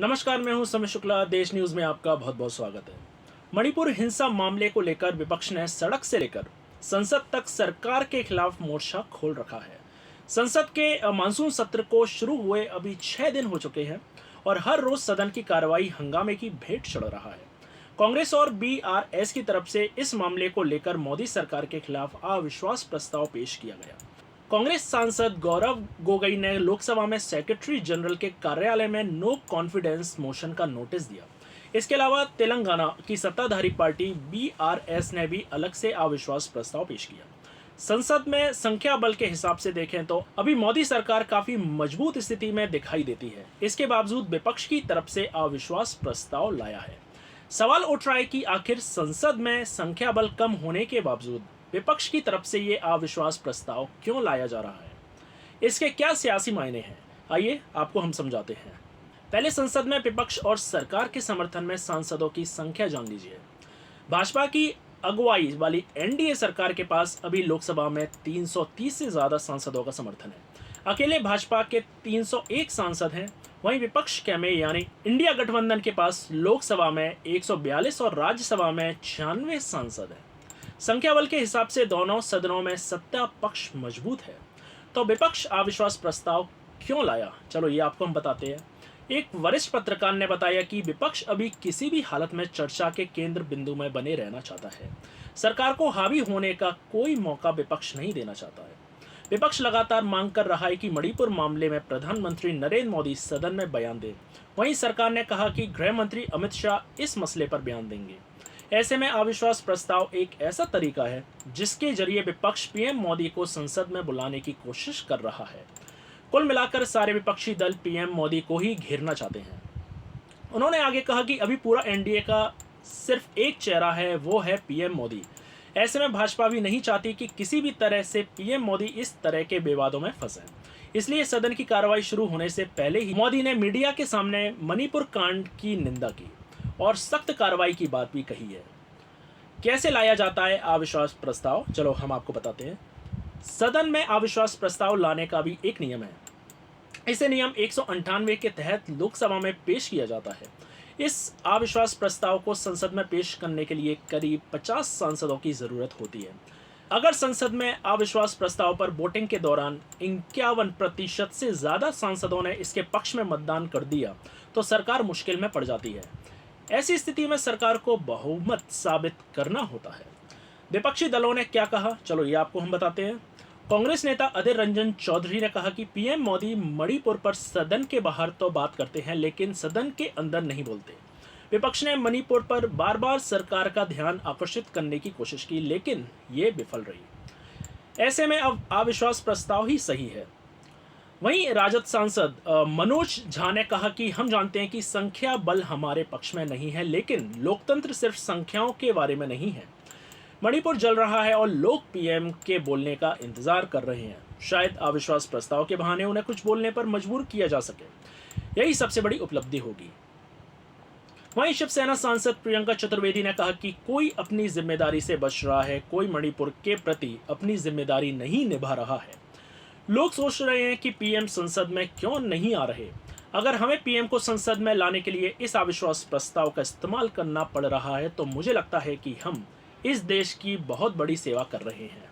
नमस्कार, मैं हूं समय शुक्ला। देश न्यूज में आपका बहुत बहुत स्वागत है। मणिपुर हिंसा मामले को लेकर विपक्ष ने सड़क से लेकर संसद तक सरकार के खिलाफ मोर्चा खोल रखा है। संसद के मानसून सत्र को शुरू हुए अभी 6 दिन हो चुके हैं और हर रोज सदन की कार्रवाई हंगामे की भेंट चढ़ रहा है। कांग्रेस और बीआरएस की तरफ से इस मामले को लेकर मोदी सरकार के खिलाफ अविश्वास प्रस्ताव पेश किया गया। कांग्रेस सांसद गौरव गोगोई ने लोकसभा में सेक्रेटरी जनरल के कार्यालय में नो कॉन्फिडेंस मोशन का नोटिस दिया। इसके अलावा तेलंगाना की सत्ताधारी पार्टी बीआरएस ने भी अलग से अविश्वास प्रस्ताव पेश किया। संसद में संख्या बल के हिसाब से देखें तो अभी मोदी सरकार काफी मजबूत स्थिति में दिखाई देती है। इसके बावजूद विपक्ष की तरफ से अविश्वास प्रस्ताव लाया है। सवाल उठ रहा है कि आखिर संसद में संख्या बल कम होने के बावजूद विपक्ष की तरफ से ये अविश्वास प्रस्ताव क्यों लाया जा रहा है, इसके क्या सियासी मायने हैं, आइए आपको हम समझाते हैं। पहले संसद में विपक्ष और सरकार के समर्थन में सांसदों की संख्या जान लीजिए। भाजपा की अगुवाई वाली एनडीए सरकार के पास अभी लोकसभा में 330 से ज्यादा सांसदों का समर्थन है। अकेले भाजपा के 301 सांसद हैं। वहीं विपक्ष के में यानी इंडिया गठबंधन के पास लोकसभा में 142 और राज्यसभा में 96 सांसद हैं। संख्या बल के हिसाब से दोनों सदनों में सत्ता पक्ष मजबूत है। तो विपक्ष अविश्वास प्रस्ताव क्यों लाया, चलो ये आपको हम बताते हैं। एक वरिष्ठ पत्रकार ने बताया कि विपक्ष अभी किसी भी हालत में चर्चा के केंद्र बिंदु में बने रहना चाहता है। सरकार को हावी होने का कोई मौका विपक्ष नहीं देना चाहता है। विपक्ष लगातार मांग कर रहा है कि मणिपुर मामले में प्रधानमंत्री नरेंद्र मोदी सदन में बयान दें। वहीं सरकार ने कहा कि गृह मंत्री अमित शाह इस मसले पर बयान देंगे। ऐसे में अविश्वास प्रस्ताव एक ऐसा तरीका है जिसके जरिए विपक्ष पीएम मोदी को संसद में बुलाने की कोशिश कर रहा है। कुल मिलाकर सारे विपक्षी दल पीएम मोदी को ही घेरना चाहते हैं। उन्होंने आगे कहा कि अभी पूरा एनडीए का सिर्फ एक चेहरा है, वो है पीएम मोदी। ऐसे में भाजपा भी नहीं चाहती कि किसी भी तरह से पीएम मोदी इस तरह के विवादों में फंसे। इसलिए सदन की कार्रवाई शुरू होने से पहले ही मोदी ने मीडिया के सामने मणिपुर कांड की निंदा की और सख्त कार्रवाई की बात भी कही है। कैसे लाया जाता है अविश्वास प्रस्ताव, चलो हम आपको बताते हैं। सदन में अविश्वास प्रस्ताव लाने का भी एक नियम है। इसे नियम 198 के तहत लोकसभा में पेश किया जाता है। इस अविश्वास प्रस्ताव को संसद में पेश करने के लिए करीब 50 सांसदों की जरूरत होती है। अगर संसद में अविश्वास प्रस्ताव पर वोटिंग के दौरान 51% से ज्यादा सांसदों ने इसके पक्ष में मतदान कर दिया तो सरकार मुश्किल में पड़ जाती है। ऐसी स्थिति में सरकार को बहुमत साबित करना होता है। विपक्षी दलों ने क्या कहा, चलो ये आपको हम बताते हैं। कांग्रेस नेता अधीर रंजन चौधरी ने कहा कि पीएम मोदी मणिपुर पर सदन के बाहर तो बात करते हैं लेकिन सदन के अंदर नहीं बोलते। विपक्ष ने मणिपुर पर बार बार सरकार का ध्यान आकर्षित करने की कोशिश की लेकिन ये विफल रही। ऐसे में अब अविश्वास प्रस्ताव ही सही है। वहीं राजद सांसद मनोज झा ने कहा कि हम जानते हैं कि संख्या बल हमारे पक्ष में नहीं है लेकिन लोकतंत्र सिर्फ संख्याओं के बारे में नहीं है। मणिपुर जल रहा है और लोग पीएम के बोलने का इंतजार कर रहे हैं। शायद अविश्वास प्रस्ताव के बहाने उन्हें कुछ बोलने पर मजबूर किया जा सके। यही सबसे बड़ी उपलब्धि होगी। वहीं शिवसेना सांसद प्रियंका चतुर्वेदी ने कहा कि कोई अपनी जिम्मेदारी से बच रहा है, कोई मणिपुर के प्रति अपनी जिम्मेदारी नहीं निभा रहा है। लोग सोच रहे हैं कि पीएम संसद में क्यों नहीं आ रहे। अगर हमें पीएम को संसद में लाने के लिए इस अविश्वास प्रस्ताव का इस्तेमाल करना पड़ रहा है तो मुझे लगता है कि हम इस देश की बहुत बड़ी सेवा कर रहे हैं।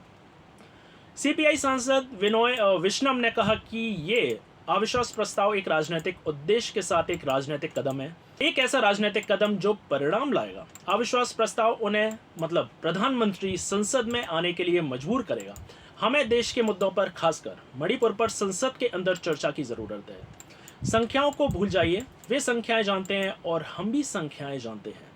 सीपीआई सांसद विनोय विश्नम ने कहा कि ये अविश्वास प्रस्ताव एक राजनीतिक उद्देश्य के साथ एक राजनीतिक कदम है, एक ऐसा राजनीतिक कदम जो परिणाम लाएगा। अविश्वास प्रस्ताव उन्हें मतलब प्रधानमंत्री संसद में आने के लिए मजबूर करेगा। हमें देश के मुद्दों पर, खासकर मणिपुर पर संसद के अंदर चर्चा की जरूरत है। संख्याओं को भूल जाइए, वे संख्याएं जानते हैं और हम भी संख्याएं जानते हैं।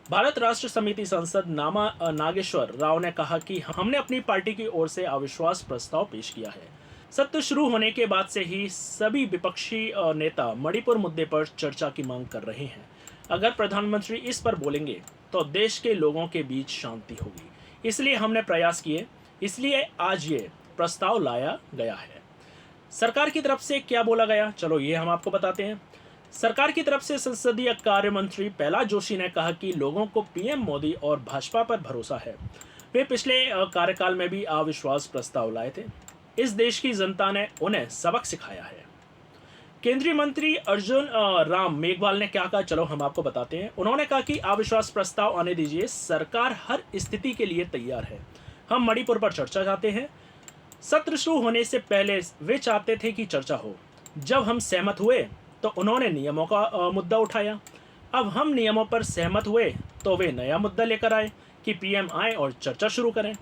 भारत राष्ट्र समिति सांसद नागेश्वर राव ने कहा कि हमने अपनी पार्टी की ओर से अविश्वास प्रस्ताव पेश किया है। सत्र शुरू होने के बाद से ही सभी विपक्षी नेता मणिपुर मुद्दे पर चर्चा की मांग कर रहे हैं। अगर प्रधानमंत्री इस पर बोलेंगे तो देश के लोगों के बीच शांति होगी। इसलिए हमने प्रयास किए, इसलिए आज ये प्रस्ताव लाया गया है। सरकार की तरफ से क्या बोला गया, चलो ये हम आपको बताते हैं। सरकार की तरफ से संसदीय कार्य मंत्री प्रहलाद जोशी ने कहा कि लोगों को पीएम मोदी और भाजपा पर भरोसा है। वे पिछले कार्यकाल में भी अविश्वास प्रस्ताव लाए थे। इस देश की जनता ने उन्हें सबक सिखाया है। केंद्रीय मंत्री अर्जुन राम मेघवाल ने क्या कहा, चलो हम आपको बताते हैं। उन्होंने कहा कि अविश्वास प्रस्ताव आने दीजिए, सरकार हर स्थिति के लिए तैयार है। हम मणिपुर पर चर्चा चाहते हैं। सत्र शुरू होने से पहले वे चाहते थे कि चर्चा हो। जब हम सहमत हुए तो उन्होंने नियमों का मुद्दा उठाया। अब हम नियमों पर सहमत हुए तो वे नया मुद्दा लेकर आए कि पीएम आए और चर्चा शुरू करें।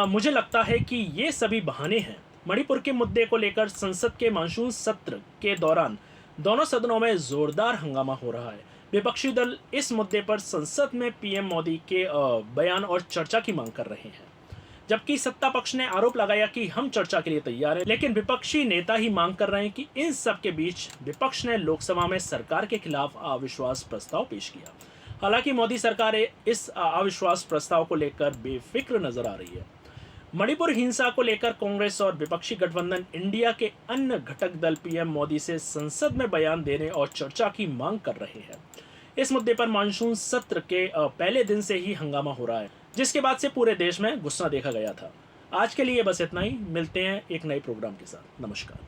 मुझे लगता है कि ये सभी बहाने हैं। मणिपुर के मुद्दे को लेकर संसद के मानसून सत्र के दौरान दोनों सदनों में जोरदार हंगामा हो रहा है। विपक्षी दल इस मुद्दे पर संसद में पीएम मोदी के बयान और चर्चा की मांग कर रहे हैं, जबकि सत्ता पक्ष ने आरोप लगाया कि हम चर्चा के लिए तैयार हैं। लेकिन विपक्षी नेता ही मांग कर रहे हैं कि इन सब के बीच विपक्ष ने लोकसभा में सरकार के खिलाफ अविश्वास प्रस्ताव पेश किया। हालांकि मोदी सरकार इस अविश्वास प्रस्ताव को लेकर बेफिक्र नजर आ रही है। मणिपुर हिंसा को लेकर कांग्रेस और विपक्षी गठबंधन इंडिया के अन्य घटक दल पीएम मोदी से संसद में बयान देने और चर्चा की मांग कर रहे हैं। इस मुद्दे पर मानसून सत्र के पहले दिन से ही हंगामा हो रहा है, जिसके बाद से पूरे देश में गुस्सा देखा गया था। आज के लिए बस इतना ही। मिलते हैं एक नए प्रोग्राम के साथ। नमस्कार।